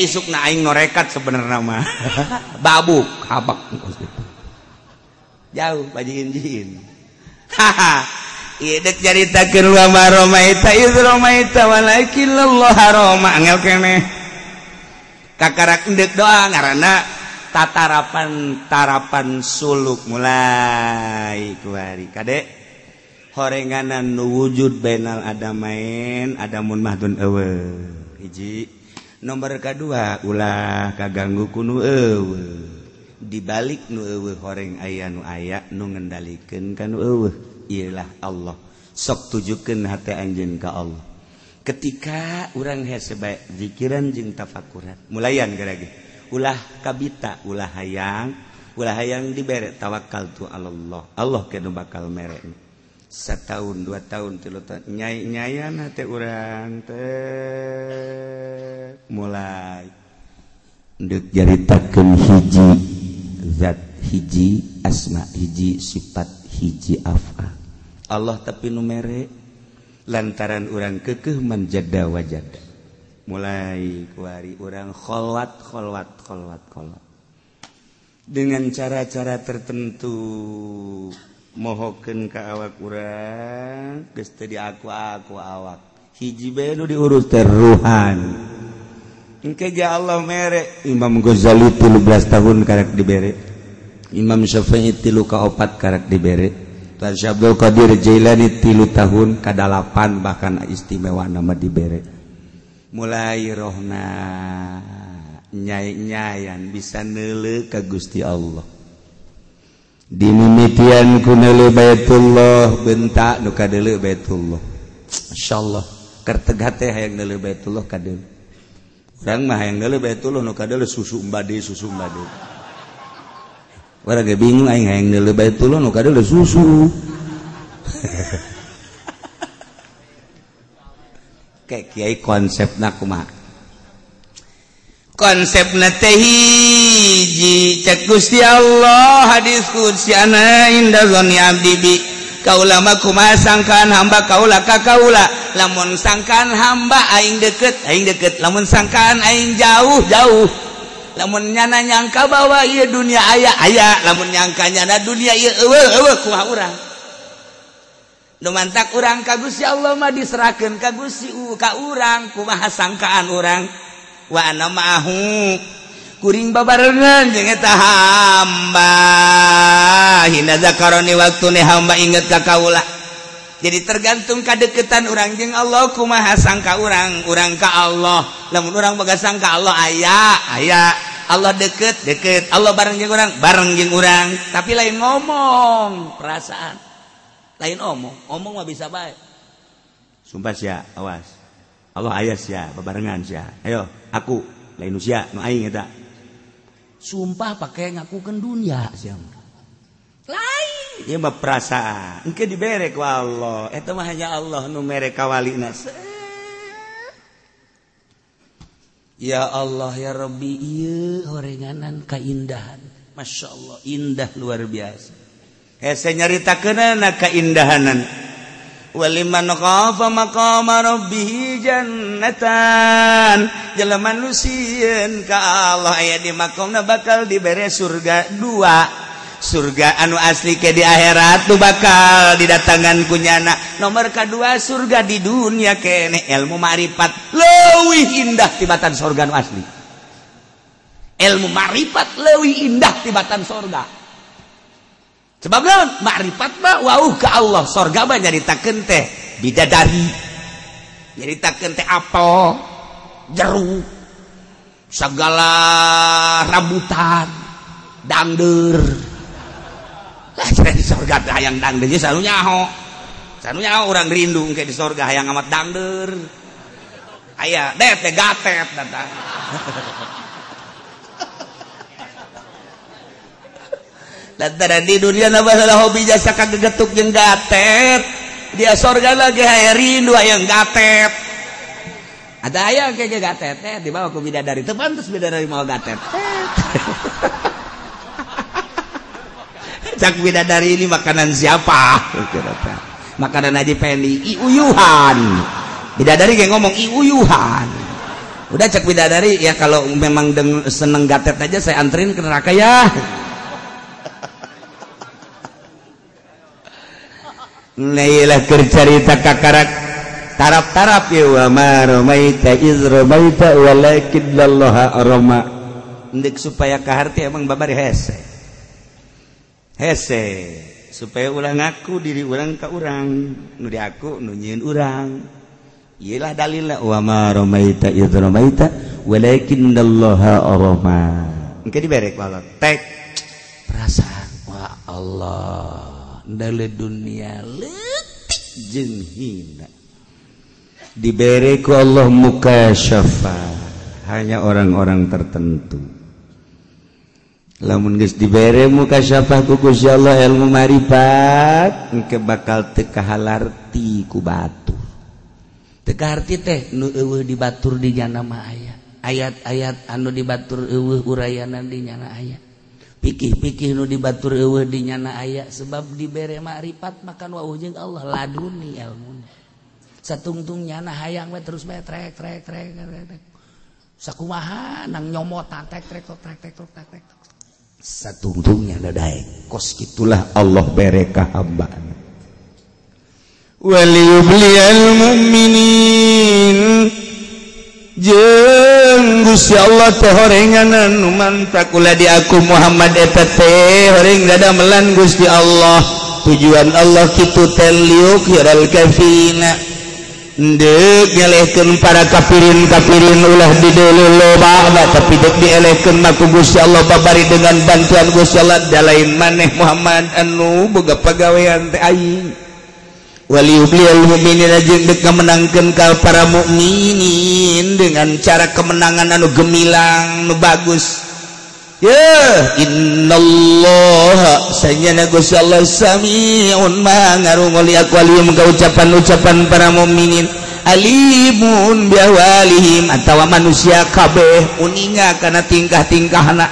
Isukna aing norekat sebenarnya mah. Babuk habak. Jauh bajin-jin. Idek jaritakeun wa maromaita iz romaita walakin Allah haroma angel keneh kakarak endek doa ngaranna tarapan suluk mulai kuari kade horenganan nu wujud bainal adamain adamun mahdun eueuh hiji nomor kadua ulah kaganggu ku nu eueuh dibalik nu eueuh horeng aya nu ngendalikeun ka nu eueuh ialah Allah sok tujukeun hate anjeun ka Allah ketika urang hese bae zikiran jeung tafakuran mulayan garage ulah kabita ulah hayang dibere tawakal tu Allah Allah kenu bakal mere setahun 2 tahun 3 tahun nyayan hate urang teh mulai ndek jaritakeun hiji zat hiji asma hiji sifat hiji af'al Allah tapi nu mere lantaran urang keukeuh manjada wajada mulai kuari urang kholwat dengan cara-cara tertentu mohokeun ka awak urang geus teu diaku awak hiji bae nu diurus teh ruhani engke ge Allah mere Imam Ghazali 13 tahun karek dibere Imam Syafi'i 3/4 karek dibere Syekh Abdul Qadir Jailani 3 tahun ka-8 bahkan istimewa nama dibere mulai rohna nyai-nyayan bisa neuleuh ka Gusti Allah dimimitian ku neuleuh Baitullah bentak nu kadeuleuh Baitullah masyaallah keur tegah teh hayang neuleuh Baitullah kadeuleuh urang mah hayang neuleuh Baitullah nu kadeuleuh susu embade urang ge bingung aing hayang neuleuh Baitullah nu kadeuleuh susu kayak kiai konsepna kumaha konsepna teh hiji cek Gusti Allah hadis qudsi ana inda zanni abdi bi kaula mah kumaha sangkaan hamba kaula ka kaula lamun sangkaan hamba aing deket lamun sangkaan aing jauh lamun nyana nyangka bahwa ieu dunia aya lamun nyangka nyana dunia ieu eueuh kumaha urang nu mantak urang ka Gusti Allah mah diserahkeun ka Gusti ka urang kumaha sangkaan urang wa ana ma'ahu kuring babarengan jeung eta hamba hina zakaroni waktune hamba inget ka kaula jadi tergantung kadeketan urang jeung Allah kumaha sangka urang ka Allah lamun urang boga sangka Allah aya Allah deket Allah bareng jeung urang tapi lain ngomong perasaan lain omong mah bisa bae sumpah sia awas Allah aya sia babarengan sia ayo aku lain sia nu aing eta sumpah pake ngakukeun dunia sia lain ieu mah perasaan engke dibere ku Allah eta mah hanya Allah nu mere ka walina ya Allah ya Rabbi ieu horenganan kaindahan masyaallah indah luar biasa hese nyaritakeunana kaindahanan waliman khafa maqama rabbih jannatan jelema nu sieun ka Allah aya di makomna bakal dibere surga 2 surga anu asli ke di akhirat tu bakal didatangan ku nyana nomor kedua surga di dunia kene ilmu ma'rifat leuwih indah tibatan surga anu asli ilmu ma'rifat leuwih indah tibatan surga sebab naon makrifat mah wauh ka Allah surga mah nyaritakeun teh bidadari nyaritakeun teh apel jeruk segala rambutan dangdeur lah cenah di surga teh hayang dangdeur ge sanu nyaho urang rindu engke di surga hayang amat dangdeur aya det teh gatet datang lantaran di dunia masalah hobi jasa kagegetuk jeung gatet dia sorga lagi hayang rindu hayang gatet ada aya kayak gatet teh dibawa ku bidadari teu pantes bidadari mau gatet cak bidadari ini makanan siapa makanan Haji Pendi iuyuhan bidadari kayak ngomong iuyuhan udah cak bidadari ya kalau memang seneng gatet aja saya anterin ke neraka ya Nailah kercarita kakarak tarap-tarap ya wa ma ramaita iz ramaita walakinnallaha arama ndek supaya kaharti emang babari hese supaya ulah ngaku diri urang ka urang nu di aku nu nyieun urang iyalah dalilna wa ma ramaita iz ramaita walakinnallaha arama engke dibere ku Allah tek perasaan wa Allah dari dunia letik jeung hina dibere ku Allah mukasyafah hanya orang-orang tertentu. Lamun geus dibere mukasyafah ku Gusti Allah ilmu marifat engke bakal teu kahalarti ku batur. Teu kaharti teh nu eueuh dibatur di nyana mah aya. Ayat-ayat anu dibatur eueuh urayana di nyana aya. Pikih-pikih nu dibatur eueuh di nyana aya sebab dibere marifat makan wauh jeung Allah laduni ilmuna. Satungtung nyana hayang we terus we trek. Sakumaha nang nyomot trek. Satungtungnya dadaek kos gitulah Allah bere ka hambana. Waliyubliyal mu'minin jeung Gusti Allah teh horenganan nu mantak ulah di aku Muhammad eta teh horeng dadamelan Gusti Allah. Tujuan Allah kitu teh liuk yaral kafina dek nyalehkeun para kafirin ulah dideuleuh loba tapi dek dielehkeun mah ku Gusti Allah babari dengan bantuan Gusti Allah dalain maneh Muhammad anu boga pagawean teh aing. Waliyubliyal mu'minin jeung dek ngamenangkeun ka para mukminin dengan cara kemenangan anu gemilang nu bagus. Ya innallaha sayyana Gusti Allah samiun maha ngarungul aqwalihim ka ucapan-ucapan para mukminin alimun biawalihim atawa manusia kabeh uninga kana tingkah-tingkahna.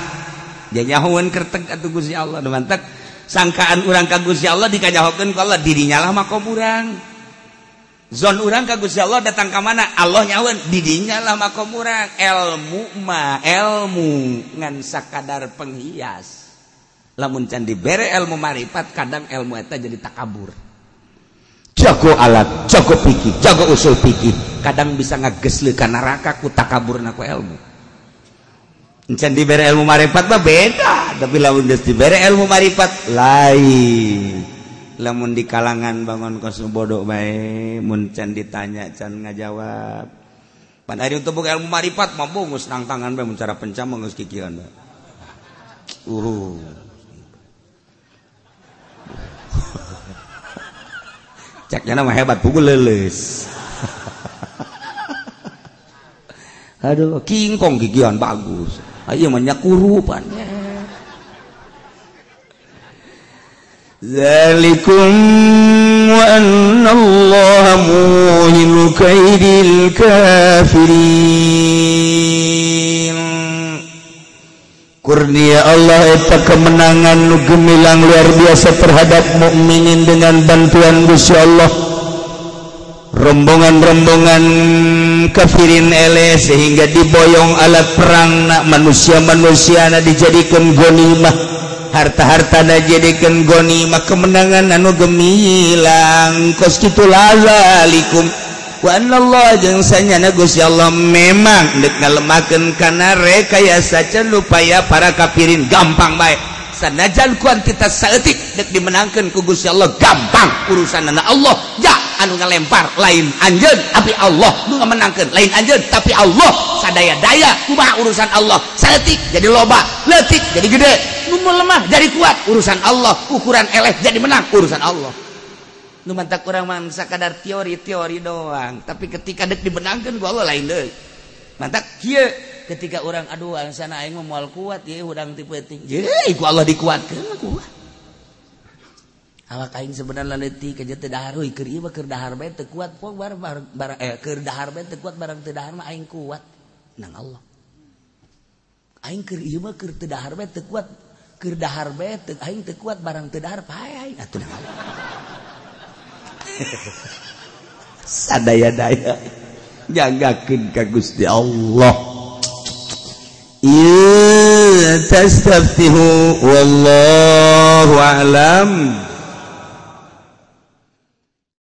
Nya nyahoeun kerteg atuh Gusti Allah nu mantek sangkaan urang ka Gusti Allah dikajahokeun ku Allah dirinya lah makom urang. Zon urang ka Gusti Allah datang ka mana? Allah nyahoeun didinya lah makom urang. Ilmu ngan sakadar penghias. Lamun can dibere ilmu marifat kadang ilmu eta jadi takabur. Jago alat, jago pikir, jago usul pikir. Kadang bisa ngagesleun ka neraka ku takaburna ku ilmu. Can dibere ilmu marifat mah beda, tapi lamun geus dibere ilmu marifat lain. Lamun di kalangan bangun kos bodoh bae mun can ditanya can ngajawab. Pan ari untuk buka ilmu marifat mah bungus nang tangan bae mun cara pencam geus kikiran bae. Caknya mah hebat pukul leuleus. Aduh, kingkong gigian bagus. Ayo mah nyakurupan. Zalikum wa anna Allah muhinu kaidil kafirin. Kurnia Allah eta kemenangan nu gemilang luar biasa terhadap mukminin dengan bantuan Gusti Allah. Rombongan-rombongan kafirin eleh sehingga diboyong alat perang manusia-manusia dijadikan ghanimah. Harta-hartana jadikeun ghanimah kemenangan anu gemilang kos kitu lazalikum wa anallahu jeung sanyana Gusti Allah memang deuk ngalemahkeun kana rekayasa can upaya para kafirin gampang bae sanajan kuantitas saeutik deuk dimenangkeun ku Gusti Allah gampang urusanna Allah ja anu ngalempar lain anjeun tapi Allah nu ngamenangkeun lain anjeun tapi Allah sadaya-daya kumaha urusan Allah saeutik jadi loba leutik jadi gede nu lemah jadi kuat urusan Allah ukuran eleh jadi menang urusan Allah nu mantak urang mah sakadar teori-teori doang tapi ketika deuk dimenangkeun ku Allah lain deui mantak kieu ketika orang aduh sana aing mah moal kuat ye urang ti peuting ye ku Allah dikuatkeun kuat awak aing sebenarnya leutik ka teu dahar euy keur ieu mah keur dahar bae teu kuat pok barang keur dahar bae teu kuat barang teu dahar mah aing kuat nang Allah aing keur ieu mah keur teu dahar bae teu kuat keur dahar bae teu aing teu kuat barang teu dahar pae aing atuh nang Allah sadaya-daya jagakeun ka Gusti Allah ya tastaftihu wallahu a'lam.